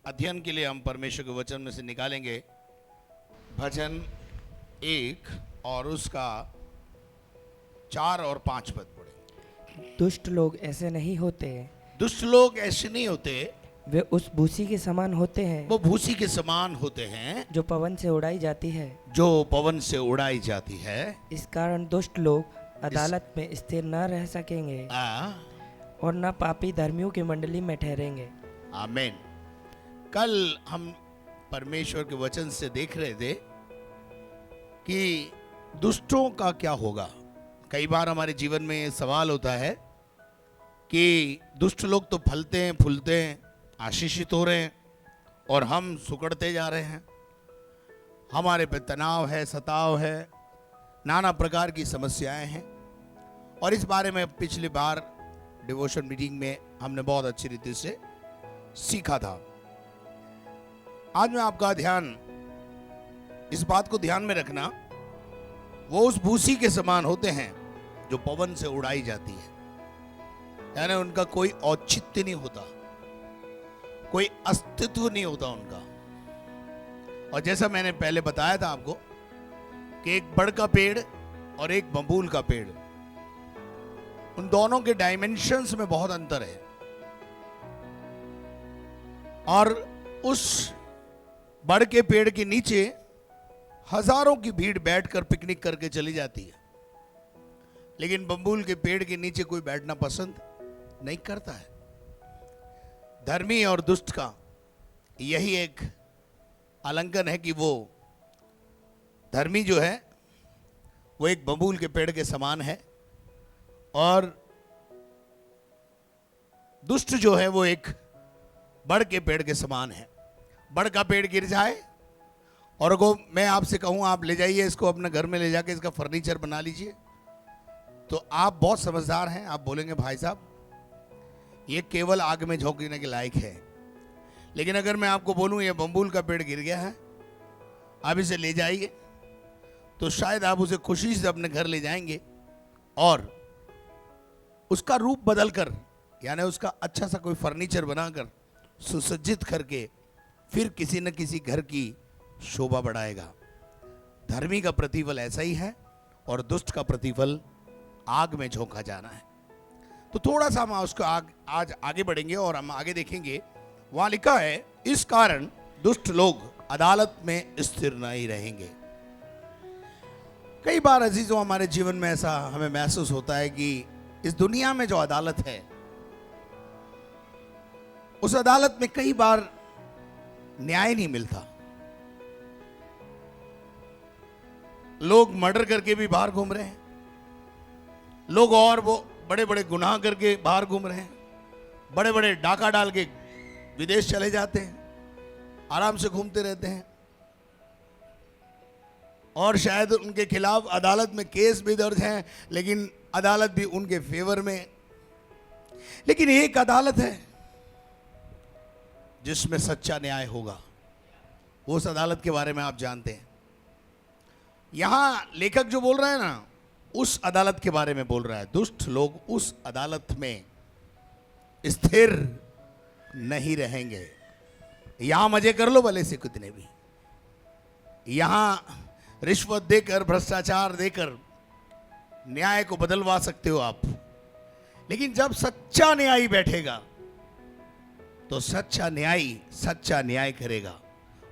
अध्ययन के लिए हम परमेश्वर के वचन में से निकालेंगे भजन 1 और उसका 4 और 5 पद पढ़े। दुष्ट लोग ऐसे नहीं होते, दुष्ट लोग ऐसे नहीं होते, वे उस भूसी के समान होते हैं वो भूसी के समान होते हैं जो पवन से उड़ाई जाती है। जो पवन से उड़ाई जाती है। इस कारण दुष्ट लोग अदालत में स्थिर न रह सकेंगे और न पापी धर्मियों की मंडली में ठहरेंगे। आमीन। कल हम परमेश्वर के वचन से देख रहे थे कि दुष्टों का क्या होगा। कई बार हमारे जीवन में ये सवाल होता है कि दुष्ट लोग तो फलते हैं, फूलते हैं, आशीषित हो रहे हैं और हम सुकड़ते जा रहे हैं। हमारे पे तनाव है, सताव है, नाना प्रकार की समस्याएं हैं। और इस बारे में पिछली बार डिवोशन मीटिंग में हमने बहुत अच्छी रीति से सीखा था। आज मैं आपका ध्यान, इस बात को ध्यान में रखना, वो उस भूसी के समान होते हैं जो पवन से उड़ाई जाती है। यानी उनका कोई औचित्य नहीं होता, कोई अस्तित्व नहीं होता उनका। और जैसा मैंने पहले बताया था आपको कि एक बड़ का पेड़ और एक बबूल का पेड़, उन दोनों के डायमेंशंस में बहुत अंतर है। और उस बड़ के पेड़ के नीचे हजारों की भीड़ बैठकर पिकनिक करके चली जाती है, लेकिन बबूल के पेड़ के नीचे कोई बैठना पसंद नहीं करता है। धर्मी और दुष्ट का यही एक आलंकन है कि वो धर्मी जो है वो एक बबूल के पेड़ के समान है और दुष्ट जो है वो एक बड़ के पेड़ के समान है। बड़ का पेड़ गिर जाए और को मैं आपसे कहूं आप ले जाइए इसको अपने घर में ले जाके इसका फर्नीचर बना लीजिए, तो आप बहुत समझदार हैं। आप बोलेंगे भाई साहब ये केवल आग में झोंकने के लायक है। लेकिन अगर मैं आपको बोलूं ये बबूल का पेड़ गिर गया है, आप इसे ले जाइए, तो शायद आप उसे खुशी से अपने घर ले जाएंगे और उसका रूप बदलकर, यानी उसका अच्छा सा कोई फर्नीचर बनाकर सुसज्जित करके फिर किसी न किसी घर की शोभा बढ़ाएगा। धर्मी का प्रतिफल ऐसा ही है और दुष्ट का प्रतिफल आग में झोंका जाना है। तो थोड़ा सा हम उसको आज आगे बढ़ेंगे और हम आगे देखेंगे। वहां लिखा है, इस कारण दुष्ट लोग अदालत में स्थिर नहीं रहेंगे। कई बार अजीजों हमारे जीवन में ऐसा हमें महसूस होता है कि इस दुनिया में जो अदालत है, उस अदालत में कई बार न्याय नहीं मिलता। लोग मर्डर करके भी बाहर घूम रहे हैं, लोग और वो बड़े बड़े गुनाह करके बाहर घूम रहे हैं, बड़े बड़े डाका डाल के विदेश चले जाते हैं, आराम से घूमते रहते हैं और शायद उनके खिलाफ अदालत में केस भी दर्ज हैं, लेकिन अदालत भी उनके फेवर में। लेकिन एक अदालत है जिसमें सच्चा न्याय होगा। वो उस अदालत के बारे में आप जानते हैं। यहां लेखक जो बोल रहा है ना, उस अदालत के बारे में बोल रहा है। दुष्ट लोग उस अदालत में स्थिर नहीं रहेंगे। यहां मजे कर लो भले से कितने भी, यहां रिश्वत देकर, भ्रष्टाचार देकर न्याय को बदलवा सकते हो आप, लेकिन जब सच्चा न्यायी बैठेगा तो सच्चा न्याय करेगा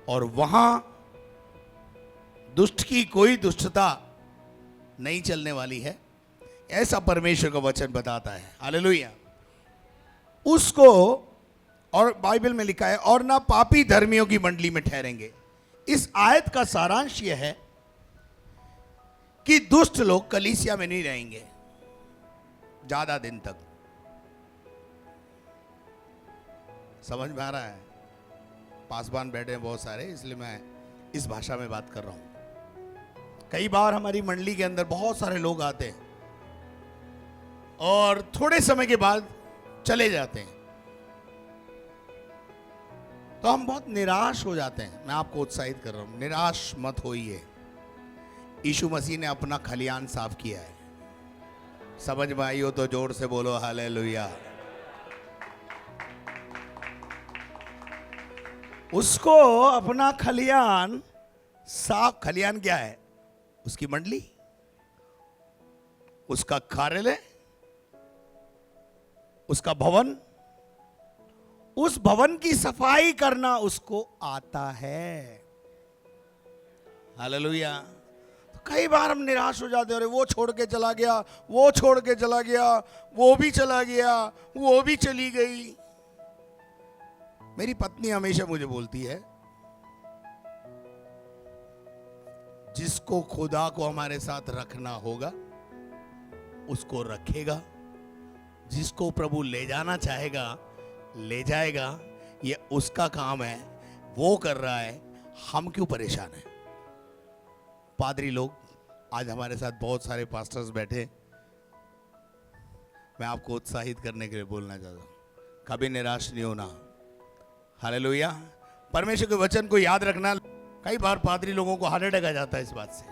और वहां दुष्ट की कोई दुष्टता नहीं चलने वाली है। ऐसा परमेश्वर का वचन बताता है। हालेलुया। उसको, और बाइबल में लिखा है, और ना पापी धर्मियों की मंडली में ठहरेंगे। इस आयत का सारांश यह है कि दुष्ट लोग कलीसिया में नहीं रहेंगे ज्यादा दिन तक। समझ में आ रहा है? पासवान बैठे हैं बहुत सारे, इसलिए मैं इस भाषा में बात कर रहा हूं। कई बार हमारी मंडली के अंदर बहुत सारे लोग आते हैं और थोड़े समय के बाद चले जाते हैं, तो हम बहुत निराश हो जाते हैं। मैं आपको उत्साहित कर रहा हूं, निराश मत होइए। यीशु मसीह ने अपना खलियान साफ किया है। समझ में आई हो तो जोर से बोलो हालेलुया। उसको अपना खलियान साफ, खलियान क्या है? उसकी मंडली, उसका कार्यालय, उसका भवन, उस भवन की सफाई करना उसको आता है। हालेलुया। तो कई बार हम निराश हो जाते हैं, अरे वो छोड़ के चला गया, वो छोड़ के चला गया, वो भी चला गया, वो भी चली गई। मेरी पत्नी हमेशा मुझे बोलती है, जिसको खुदा को हमारे साथ रखना होगा उसको रखेगा, जिसको प्रभु ले जाना चाहेगा ले जाएगा, ये उसका काम है, वो कर रहा है, हम क्यों परेशान हैं? पादरी लोग, आज हमारे साथ बहुत सारे पास्टर्स बैठे, मैं आपको उत्साहित करने के लिए बोलना चाहता हूं, कभी निराश नहीं होना। हालेलुया। परमेश्वर के वचन को याद रखना। कई बार पादरी लोगों को हार्ट अटैक आ जाता है इस बात से,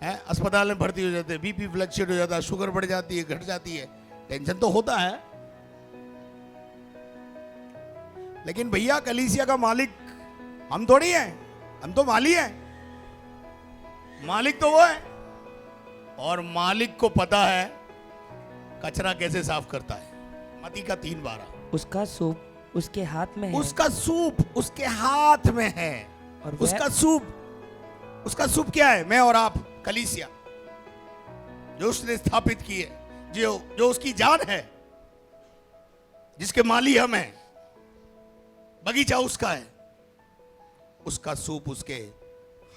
है, अस्पताल में भर्ती हो जाते हैं, बीपी फ्लक्चुएट हो जाता है, शुगर बढ़ जाती है, घट जाती है, टेंशन तो होता है। लेकिन भैया, कलीसिया का मालिक हम थोड़ी हैं, हम तो माली हैं। मालिक तो वो है, और मालिक को पता है कचरा कैसे साफ करता है। मत्ती का 3:12। उसका सूप उसके हाथ में है, उसका सूप उसके हाथ में है, और उसका सूप क्या है? मैं और आप, कलीसिया जो उसने स्थापित की है, जो उसकी जान है, जिसके माली हम हैं, बगीचा उसका है, उसका सूप उसके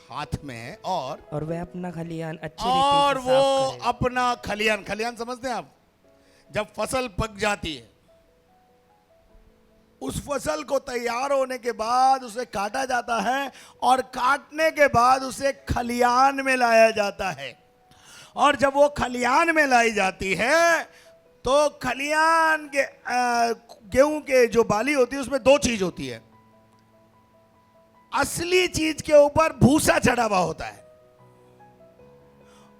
हाथ में है, और वह अपना खलियान अच्छी और रीति से वो साफ करेगा। अपना खलियान, खलियान समझते हैं आप? जब फसल पक जाती है, उस फसल को तैयार होने के बाद उसे काटा जाता है, और काटने के बाद उसे खलियान में लाया जाता है। और जब वो खलियान में लाई जाती है, तो खलियान के गेहूं के जो बाली होती है, उसमें 2 चीज होती है। असली चीज के ऊपर भूसा चढ़ा हुआ होता है,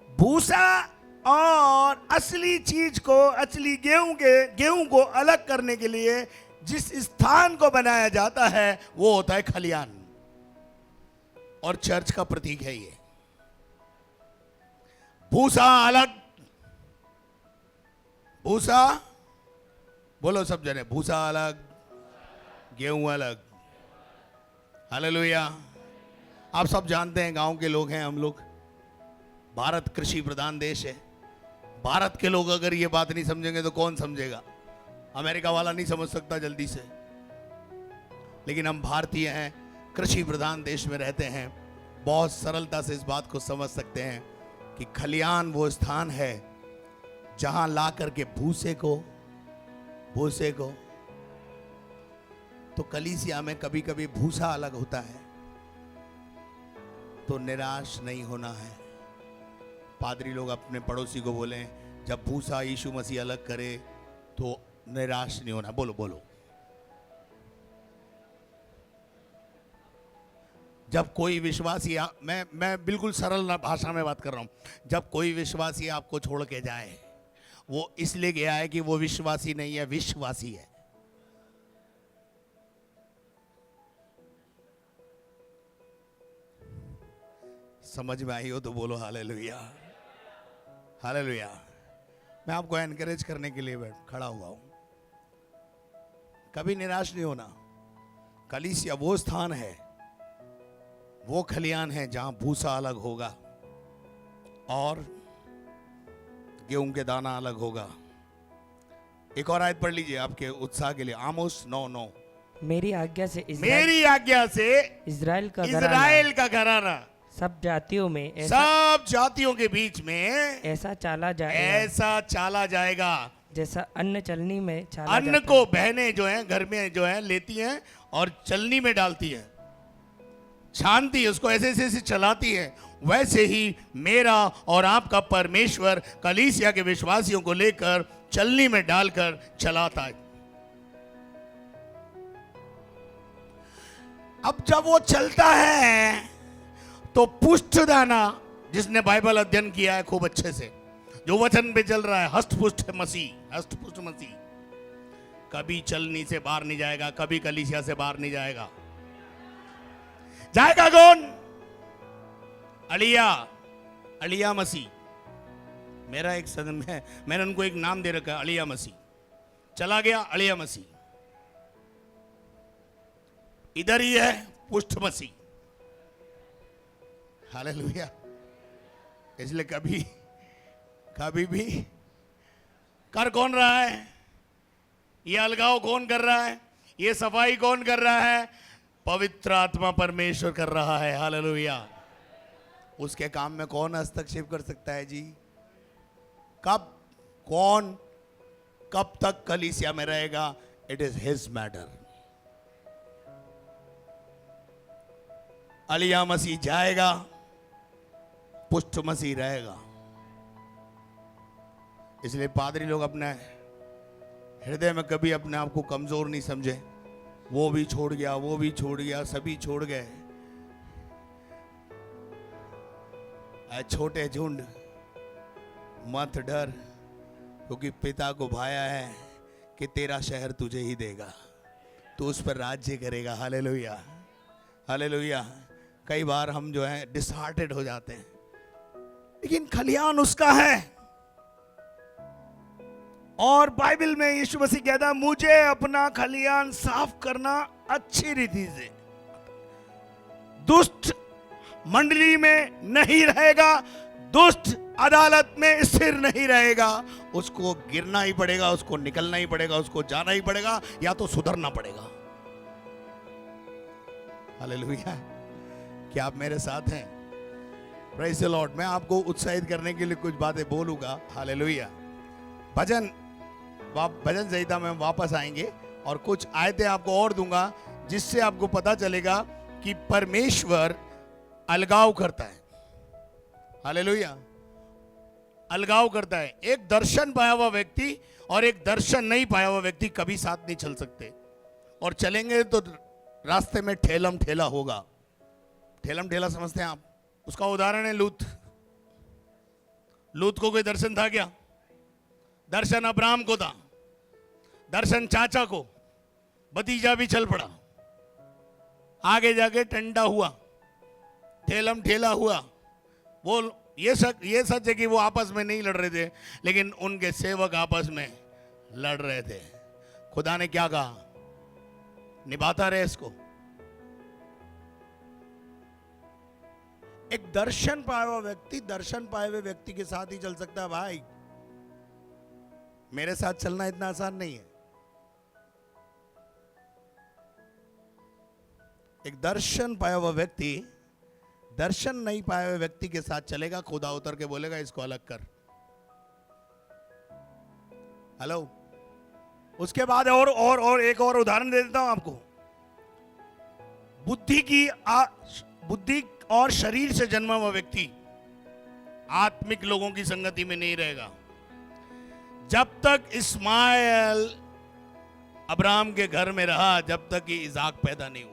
भूसा, और असली चीज को, असली गेहूं को अलग करने के लिए जिस स्थान को बनाया जाता है वो होता है खलियान, और चर्च का प्रतीक है ये। भूसा अलग, भूसा बोलो सब जने, भूसा अलग, गेहूं अलग। हालेलुया। आप सब जानते हैं, गांव के लोग हैं हम लोग, भारत कृषि प्रधान देश है। भारत के लोग अगर ये बात नहीं समझेंगे तो कौन समझेगा? अमेरिका वाला नहीं समझ सकता जल्दी से, लेकिन हम भारतीय हैं, कृषि प्रधान देश में रहते हैं, बहुत सरलता से इस बात को समझ सकते हैं कि खलियान वो स्थान है जहां ला करके भूसे को तो कलीसिया में कभी कभी भूसा अलग होता है, तो निराश नहीं होना है। पादरी लोग अपने पड़ोसी को बोलें, जब भूसा यीशु मसीह अलग करे तो निराश नहीं होना। बोलो बोलो। जब कोई विश्वासी, मैं बिल्कुल सरल भाषा में बात कर रहा हूं, जब कोई विश्वासी आपको छोड़ के जाए, वो इसलिए गया है कि वो विश्वासी नहीं है, विश्वासी है। समझ में आई हो तो बोलो हालेलुया, हालेलुया। मैं आपको एनकरेज करने के लिए खड़ा हुआ हूं, कभी निराश नहीं होना। कलीसिया वो स्थान है, वो खलियान है जहां भूसा अलग होगा और गेहूं के दाना अलग होगा। एक और आयत पढ़ लीजिए आपके उत्साह के लिए, आमोस 9:9। मेरी आज्ञा से इजराइल का घराना सब जातियों में, सब जातियों के बीच में ऐसा चाला जाएगा जैसा अन्न चलनी में चाला अन्न जाता को है। बहनें जो हैं घर में जो है लेती हैं और चलनी में डालती हैं, छानती है उसको, ऐसे ऐसे चलाती है, वैसे ही मेरा और आपका परमेश्वर कलीसिया के विश्वासियों को लेकर चलनी में डालकर चलाता है। अब जब वो चलता है तो पुष्टदाना, जिसने बाइबल अध्ययन किया है खूब अच्छे से, जो वचन पे चल रहा है, हष्टपुष्ट मसीह कभी चलनी से बाहर नहीं जाएगा, कभी कलीसिया से बाहर नहीं जाएगा। जाएगा कौन? अलिया मसीह। मेरा एक सदन में, मैंने उनको एक नाम दे रखा है, अलिया मसीह। चला गया अलिया मसीह। इधर ही है पुष्ट मसीह। हालेलुया। इसलिए कभी भी कर कौन रहा है? ये अलगाव कौन कर रहा है? ये सफाई कौन कर रहा है? पवित्र आत्मा परमेश्वर कर रहा है। हालेलुया। उसके काम में कौन हस्तक्षेप कर सकता है जी? कब तक कलीसिया में रहेगा? It is his matter. अलिया मसीह जाएगा, पुष्ट मसीह रहेगा। इसलिए पादरी लोग अपने हृदय में कभी अपने आप को कमजोर नहीं समझे। वो भी छोड़ गया, वो भी छोड़ गया, सभी छोड़ गए। छोटे झुंड मत डर, क्योंकि पिता को भाया है कि तेरा शहर तुझे ही देगा, तू उस पर राज्य करेगा। Hallelujah, hallelujah. कई बार हम जो है डिसहार्टेड हो जाते हैं, लेकिन खलियान उसका है। और बाइबल में यीशु मसीह कहता है, मुझे अपना खलियान साफ करना अच्छी रीति से। दुष्ट मंडली में नहीं रहेगा, दुष्ट अदालत में स्थिर नहीं रहेगा। उसको गिरना ही पड़ेगा, उसको निकलना ही पड़ेगा, उसको जाना ही पड़ेगा, या तो सुधरना पड़ेगा। हालेलुया। क्या आप मेरे साथ हैं? Praise the Lord. मैं आपको उत्साहित करने के लिए कुछ बातें बोलूंगा। हालेलुया। भजन संहिता में वापस आएंगे और कुछ आयतें आपको और दूंगा, जिससे आपको पता चलेगा कि परमेश्वर अलगाव करता है। हालेलुया। अलगाव करता है। एक दर्शन पाया हुआ व्यक्ति और एक दर्शन नहीं पाया हुआ व्यक्ति कभी साथ नहीं चल सकते, और चलेंगे तो रास्ते में ठेलम ठेला होगा। ठेलम ठेला समझते हैं आप? उसका उदाहरण है लूत। लूत को कोई दर्शन था क्या? दर्शन अब्राहम को था, दर्शन चाचा को, भतीजा भी चल पड़ा, आगे जाके टंडा हुआ, ठेलम ठेला हुआ। वो ये सच है कि वो आपस में नहीं लड़ रहे थे, लेकिन उनके सेवक आपस में लड़ रहे थे। खुदा ने क्या कहा? निभाता रहे इसको। एक दर्शन पाया हुआ व्यक्ति दर्शन पाए हुए व्यक्ति के साथ ही चल सकता है। भाई, मेरे साथ चलना इतना आसान नहीं है। एक दर्शन पाया हुआ व्यक्ति दर्शन नहीं पाए हुए व्यक्ति के साथ चलेगा। खुदा उतर के बोलेगा, इसको अलग कर। हेलो। उसके बाद और एक और उदाहरण दे देता हूं आपको। बुद्धि और शरीर से जन्मा हुआ व्यक्ति आत्मिक लोगों की संगति में नहीं रहेगा। जब तक इस्माइल अब्राहम के घर में रहा, जब तक कि इसाक पैदा नहीं हुआ।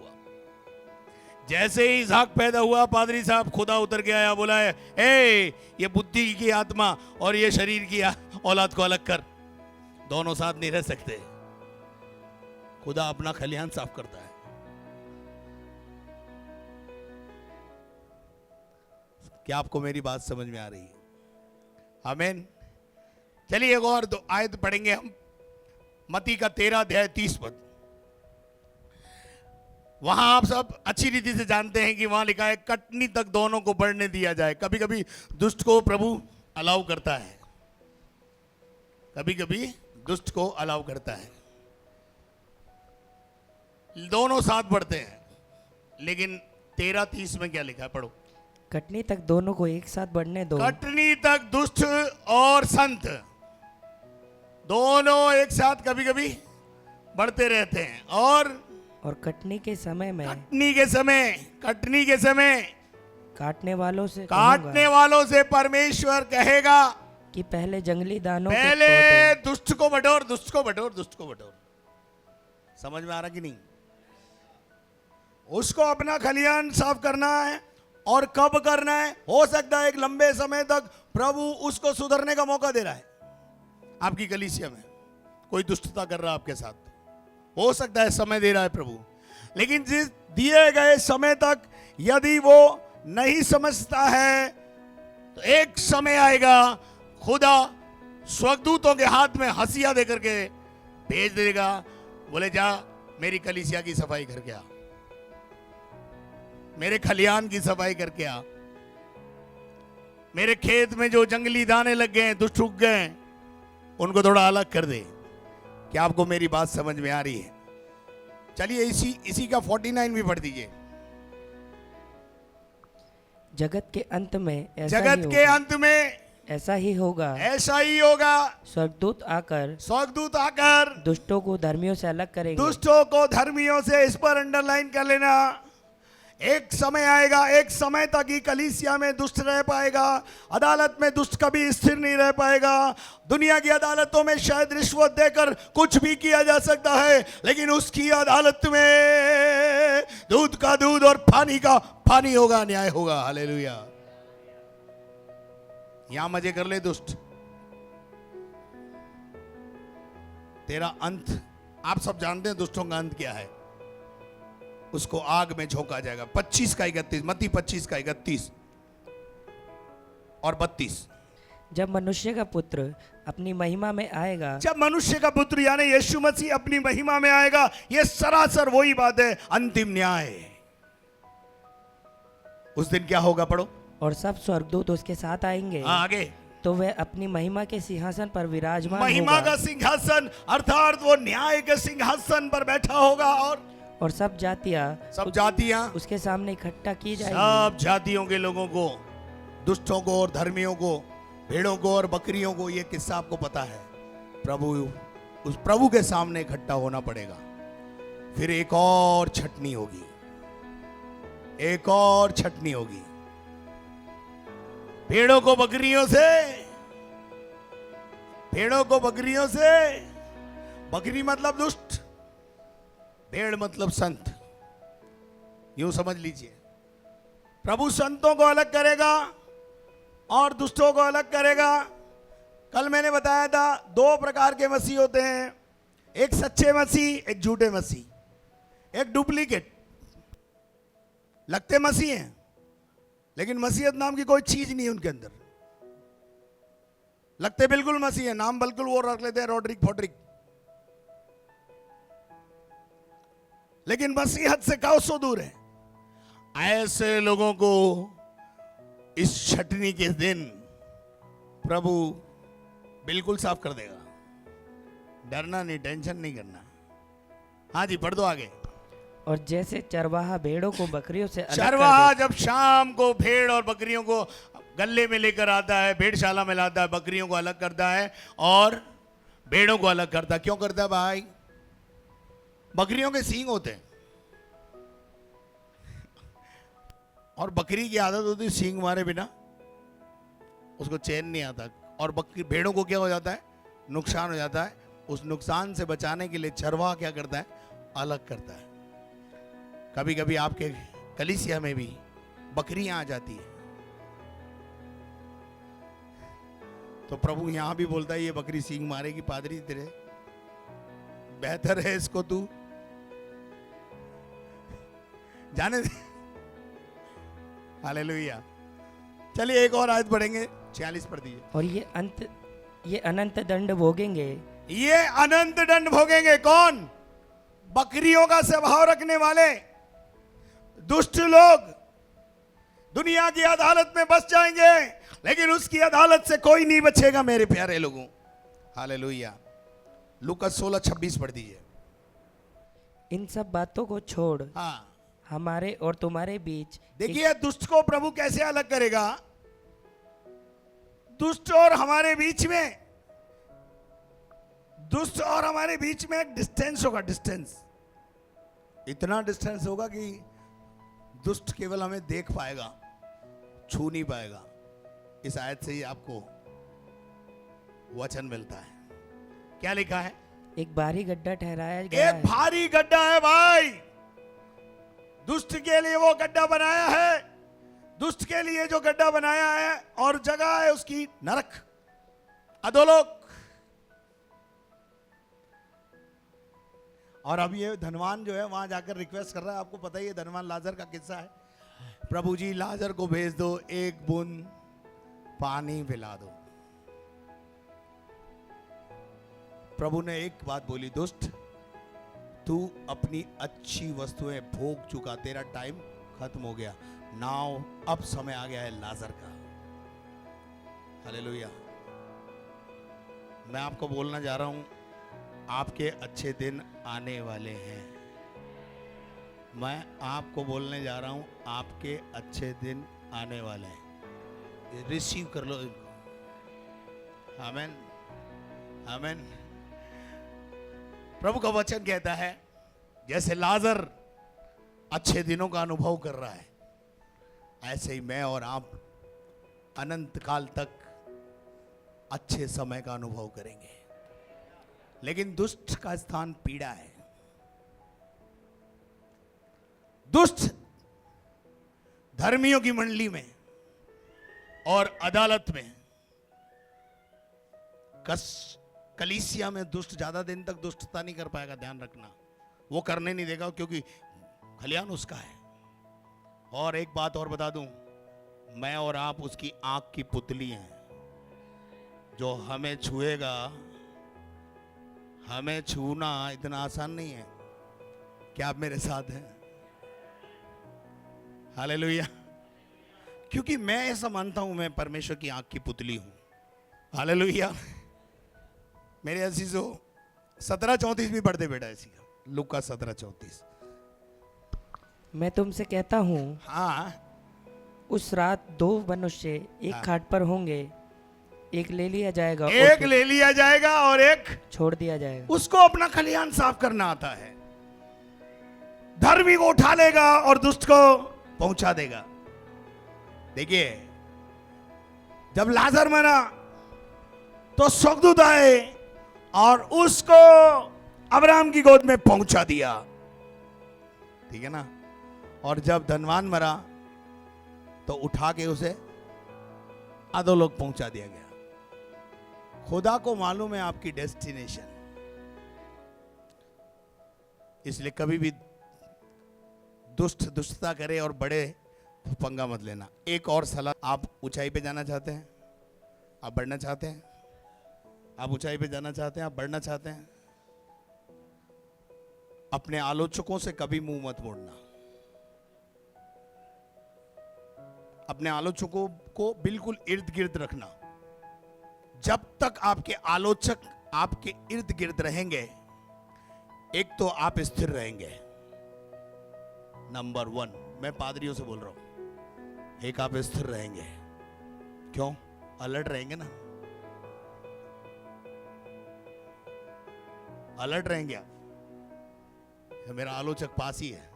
जैसे ही इसाक पैदा हुआ, पादरी साहब खुदा उतर के आया, बोला है, ये बुद्धि की आत्मा और ये शरीर की औलाद को अलग कर। दोनों साथ नहीं रह सकते। खुदा अपना खलिहान साफ करता है। क्या आपको मेरी बात समझ में आ रही है? आमीन। चलिए एक और दो आयत पढ़ेंगे हम। मत्ती का 13 अध्याय 30 पद। वहां आप सब अच्छी रीति से जानते हैं कि वहां लिखा है, कटनी तक दोनों को बढ़ने दिया जाए। कभी कभी दुष्ट को प्रभु अलाउ करता है, कभी कभी दुष्ट को अलाउ करता है। दोनों साथ बढ़ते हैं, लेकिन 13:30 में क्या लिखा है? पढ़ो। कटनी तक दोनों को एक साथ बढ़ने दो। कटनी तक दुष्ट और संत दोनों एक साथ कभी कभी बढ़ते रहते हैं। और कटनी के समय काटने वालों से परमेश्वर कहेगा कि पहले जंगली दानों पहले दुष्ट को बटोर। समझ में आ रहा कि नहीं? उसको अपना खलिहान साफ करना है। और कब करना है? हो सकता है एक लंबे समय तक प्रभु उसको सुधरने का मौका दे रहा है। आपकी कलीसिया में कोई दुष्टता कर रहा है आपके साथ, हो सकता है समय दे रहा है प्रभु, लेकिन जिस दिए गए समय तक यदि वो नहीं समझता है तो एक समय आएगा खुदा स्वर्गदूतों के हाथ में हंसिया देकर के भेज देगा, बोले जा मेरी कलीसिया की सफाई करके आ, मेरे खलियान की सफाई करके आ, मेरे खेत में जो जंगली दाने लग गए, दुष्ट उग गए, उनको थोड़ा अलग कर दे। क्या आपको मेरी बात समझ में आ रही है? चलिए इसी का 49 भी पढ़ दीजिए। जगत के अंत में ऐसा ही होगा, ऐसा ही होगा। स्वर्गदूत आकर दुष्टों को धर्मियों से अलग करेंगे। दुष्टों को धर्मियों से, इस पर अंडरलाइन कर लेना। एक समय आएगा, एक समय तक ही कलीसिया में दुष्ट रह पाएगा, अदालत में दुष्ट कभी स्थिर नहीं रह पाएगा। दुनिया की अदालतों में शायद रिश्वत देकर कुछ भी किया जा सकता है, लेकिन उसकी अदालत में दूध का दूध और पानी का पानी होगा, न्याय होगा। हालेलुया। यहां मजे कर ले दुष्ट, तेरा अंत आप सब जानते हैं दुष्टों का अंत क्या है। उसको आग में झोंका जाएगा। 25 का 31, मत्ती 25 का 31 और 32। जब मनुष्य का पुत्र अपनी महिमा में आएगा, जब मनुष्य का पुत्र यानी यीशु मसीह अपनी महिमा में आएगा, यह सरासर वही बात है, अंतिम न्याय। उस दिन क्या होगा पढ़ो। और सब स्वर्गदूत उसके साथ आएंगे। आगे तो वह अपनी महिमा के सिंहासन पर विराजमान महिमा होगा। का सिंहासन अर्थात वो न्याय के सिंहासन पर बैठा होगा। और सब जातियां उसके सामने इकट्ठा की जाएंगी। सब जातियों के लोगों को, दुष्टों को और धर्मियों को, भेड़ों को और बकरियों को, ये किस्सा आपको पता है। उस प्रभु के सामने इकट्ठा होना पड़ेगा। फिर एक और छटनी होगी, एक और छटनी होगी। भेड़ों को बकरियों से, बकरी मतलब दुष्ट, भेड़ मतलब संत, यूं समझ लीजिए। प्रभु संतों को अलग करेगा और दुष्टों को अलग करेगा। कल मैंने बताया था 2 प्रकार के मसीह होते हैं, एक सच्चे मसीह, एक झूठे मसीह, एक डुप्लीकेट। लगते मसीह हैं लेकिन मसीहत नाम की कोई चीज नहीं है उनके अंदर। लगते बिल्कुल मसीह है, नाम बिल्कुल वो रख लेते हैं, रॉड्रिक फोड्रिक, लेकिन मसीहत से काउसो दूर है। ऐसे लोगों को इस छटनी के दिन प्रभु बिल्कुल साफ कर देगा। डरना नहीं, टेंशन नहीं करना। हाँ जी, पढ़ दो आगे। और जैसे चरवाहा भेड़ों को बकरियों से अलग चरवाहा जब शाम को भेड़ और बकरियों को गल्ले में लेकर आता है, भेड़शाला में लाता है, बकरियों को अलग करता है और भेड़ों को अलग करता है। क्यों करता है भाई? बकरियों के सींग होते हैं और बकरी की आदत होती है सींग मारे बिना उसको चैन नहीं आता। और भेड़ों को क्या हो जाता है? नुकसान हो जाता है। उस नुकसान से बचाने के लिए चरवाहा क्या करता है? अलग करता है। कभी कभी आपके कलीसिया में भी बकरियां आ जाती है, तो प्रभु यहां भी बोलता है ये बकरी सींग मारेगी, पादरी तेरे बेहतर है इसको तू जाने दे। हालेलुया। चलिए एक और आयत पढ़ेंगे, 46 पढ़ दीजिए। और ये अनंत दंड भोगेंगे। ये अनंत दंड भोगेंगे कौन? बकरियों का स्वभाव रखने वाले दुष्ट लोग दुनिया की अदालत में बस जाएंगे, लेकिन उसकी अदालत से कोई नहीं बचेगा मेरे प्यारे लोगों। हालेलुया। लूका 16:26 पढ़ दीजिए। इन सब बातों को छोड़ हमारे और तुम्हारे बीच। देखिए दुष्ट को प्रभु कैसे अलग करेगा। दुष्ट और हमारे बीच में, दुष्ट और हमारे बीच में एक डिस्टेंस होगा। डिस्टेंस, इतना डिस्टेंस होगा कि दुष्ट केवल हमें देख पाएगा, छू नहीं पाएगा। इस आयत से ही आपको वचन मिलता है। क्या लिखा है? एक भारी गड्ढा ठहराया गया है। एक भारी गड्ढा है भाई, दुष्ट के लिए वो गड्ढा बनाया है। दुष्ट के लिए जो गड्ढा बनाया है और जगह है उसकी नरक, अधोलोक। और अब ये धनवान जो है वहां जाकर रिक्वेस्ट कर रहा है। आपको पता ही है धनवान लाजर का किस्सा है। प्रभु जी लाजर को भेज दो, एक बूंद पानी पिला दो। प्रभु ने एक बात बोली, दुष्ट तू अपनी अच्छी वस्तुएं भोग चुका, तेरा टाइम खत्म हो गया, नाउ अब समय आ गया है लाजर का। हालेलुया। मैं आपको बोलना जा रहा हूं, आपके अच्छे दिन आने वाले हैं। मैं आपको बोलने जा रहा हूं, आपके अच्छे दिन आने वाले हैं। रिसीव कर लो इनको। आमीन, आमीन। प्रभु का वचन कहता है, जैसे लाजर अच्छे दिनों का अनुभव कर रहा है, ऐसे ही मैं और आप अनंत काल तक अच्छे समय का अनुभव करेंगे। लेकिन दुष्ट का स्थान पीड़ा है। दुष्ट धर्मियों की मंडली में और अदालत में, कलीसिया में दुष्ट ज्यादा दिन तक दुष्टता नहीं कर पाएगा, ध्यान रखना। वो करने नहीं देगा क्योंकि खलियान उसका है। और एक बात और बता दूं, मैं और आप उसकी आंख की पुतली हैं। जो हमें छुएगा, हमें छूना इतना आसान नहीं है। क्या आप मेरे साथ हैं? हालेलुया। क्योंकि मैं ऐसा मानता हूं, मैं परमेश्वर की आंख की पुतली हूं। हालेलुया। मेरे अजीजों, 17:34 भी पढ़ते बेटा ऐसी, लूका 17:34। मैं तुमसे कहता हूँ, हाँ, उस रात दो मनुष्य एक खाट पर होंगे, एक ले लिया जाएगा, एक ले लिया जाएगा और एक छोड़ दिया जाएगा। उसको अपना खलियान साफ करना आता है। धर्मी को उठा लेगा और दुष्ट को पहुंचा देगा। देखिए, जब लाजर मरा तो स्वर्गदूत आए और उसको अब्राहम की गोद में पहुंचा दिया, ठीक है ना। और जब धनवान मरा तो उठा के उसे अधोलोक पहुंचा दिया गया। खुदा को मालूम है आपकी डेस्टिनेशन, इसलिए कभी भी दुष्टता करे और बड़े पंगा मत लेना। एक और सलाह, आप ऊंचाई पे जाना चाहते हैं, आप बढ़ना चाहते हैं, आप ऊंचाई पे जाना चाहते हैं, आप बढ़ना चाहते हैं, अपने आलोचकों से कभी मुंह मत मोड़ना। अपने आलोचकों को बिल्कुल इर्द गिर्द रखना। जब तक आपके आलोचक आपके इर्द गिर्द रहेंगे, एक तो आप स्थिर रहेंगे, नंबर 1। मैं पादरियों से बोल रहा हूं, एक आप स्थिर रहेंगे। क्यों? अलर्ट रहेंगे ना, अलर्ट रहेंगे आप। मेरा आलोचक पास ही है,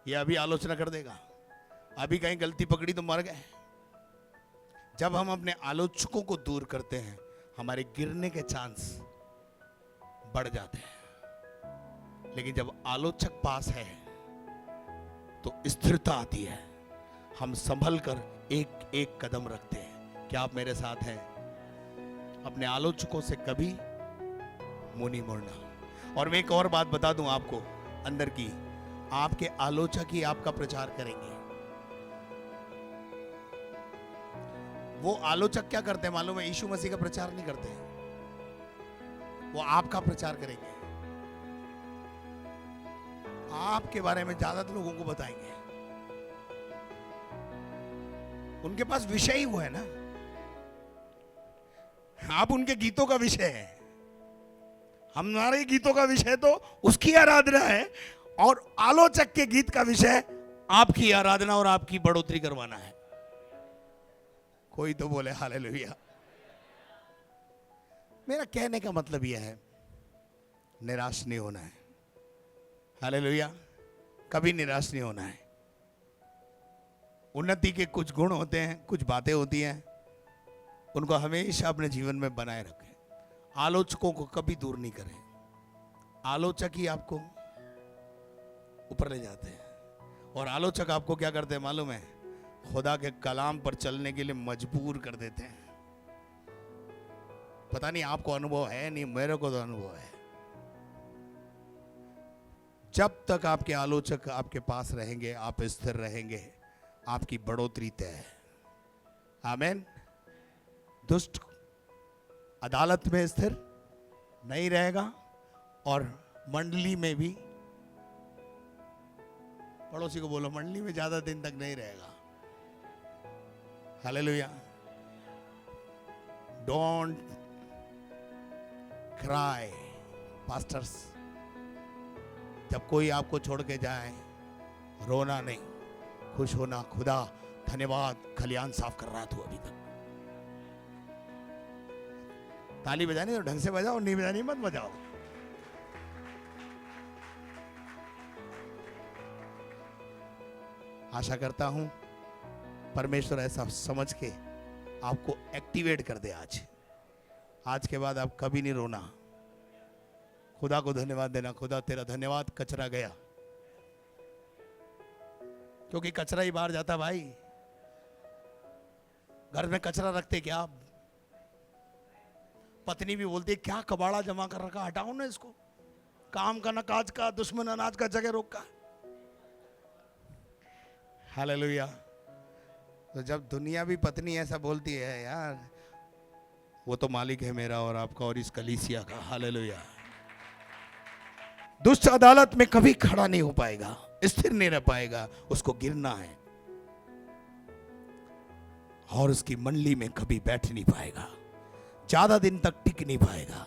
ये अभी आलोचना कर देगा, अभी कहीं गलती पकड़ी तो मर गए। जब हम अपने आलोचकों को दूर करते हैं, हमारे गिरने के चांस बढ़ जाते हैं। लेकिन जब आलोचक पास है तो स्थिरता आती है, हम संभल कर एक एक कदम रखते हैं। क्या आप मेरे साथ हैं? अपने आलोचकों से कभी मुंह नहीं मोड़ना। और मैं एक और बात बता दूं आपको अंदर की, आपके आलोचक ही आपका प्रचार करेंगे। वो आलोचक क्या करते हैं मालूम है? यीशु मसीह का प्रचार नहीं करते हैं, वो आपका प्रचार करेंगे, आपके बारे में ज्यादा लोगों को बताएंगे। उनके पास विषय ही वो है ना, आप उनके गीतों का विषय है, हमारे गीतों का विषय तो उसकी आराधना है, और आलोचक के गीत का विषय आपकी आराधना और आपकी बढ़ोतरी करवाना है। कोई तो बोले हालेलुया। मेरा कहने का मतलब यह है, निराश नहीं होना है। हालेलुया। कभी निराश नहीं होना है। उन्नति के कुछ गुण होते हैं, कुछ बातें होती हैं, उनको हमेशा अपने जीवन में बनाए रखें। आलोचकों को कभी दूर नहीं करें। आलोचक ही आपको ऊपर ले जाते हैं, और आलोचक आपको क्या करते हैं मालूम है? खुदा के कलाम पर चलने के लिए मजबूर कर देते हैं। पता नहीं आपको अनुभव है नहीं, मेरे को तो अनुभव है। जब तक आपके आलोचक आपके पास रहेंगे, आप स्थिर रहेंगे, आपकी बढ़ोतरी तय है। आमीन। दुष्ट अदालत में स्थिर नहीं रहेगा और मंडली में भी, पड़ोसी को बोलो मंडली में ज्यादा दिन तक नहीं रहेगा। हालेलुया। डोंट क्राई पास्टर्स, जब कोई आपको छोड़ के जाए रोना नहीं, खुश होना। खुदा धन्यवाद, खलियान साफ कर रहा तू अभी तक। ताली बजानी तो ढंग से बजाओ, नहीं बजानी मत बजाओ। आशा करता हूं परमेश्वर ऐसा समझ के आपको एक्टिवेट कर दे। आज के बाद आप कभी नहीं रोना। खुदा को धन्यवाद देना, खुदा तेरा धन्यवाद कचरा गया, क्योंकि कचरा ही बाहर जाता भाई। घर में कचरा रखते क्या आप? पत्नी भी बोलती है क्या कबाड़ा जमा कर रखा, हटाओ ना इसको। काम का न काज का, दुश्मन अनाज का जगह रोका। हालेलुया। तो जब दुनिया भी पत्नी ऐसा बोलती है, यार वो तो मालिक है मेरा और आपका और इस कलीसिया का। हालेलुया। दुष्ट अदालत में कभी खड़ा नहीं हो पाएगा, स्थिर नहीं रह पाएगा, उसको गिरना है और उसकी मंडली में कभी बैठ नहीं पाएगा, ज्यादा दिन तक टिक नहीं पाएगा।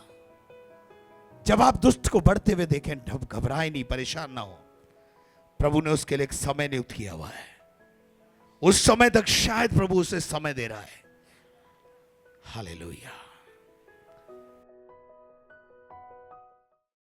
जब आप दुष्ट को बढ़ते हुए देखें, घबराए नहीं, परेशान ना हो। प्रभु ने उसके लिए एक समय नियुक्त किया हुआ है। उस समय तक शायद प्रभु उसे समय दे रहा है। हालेलुया।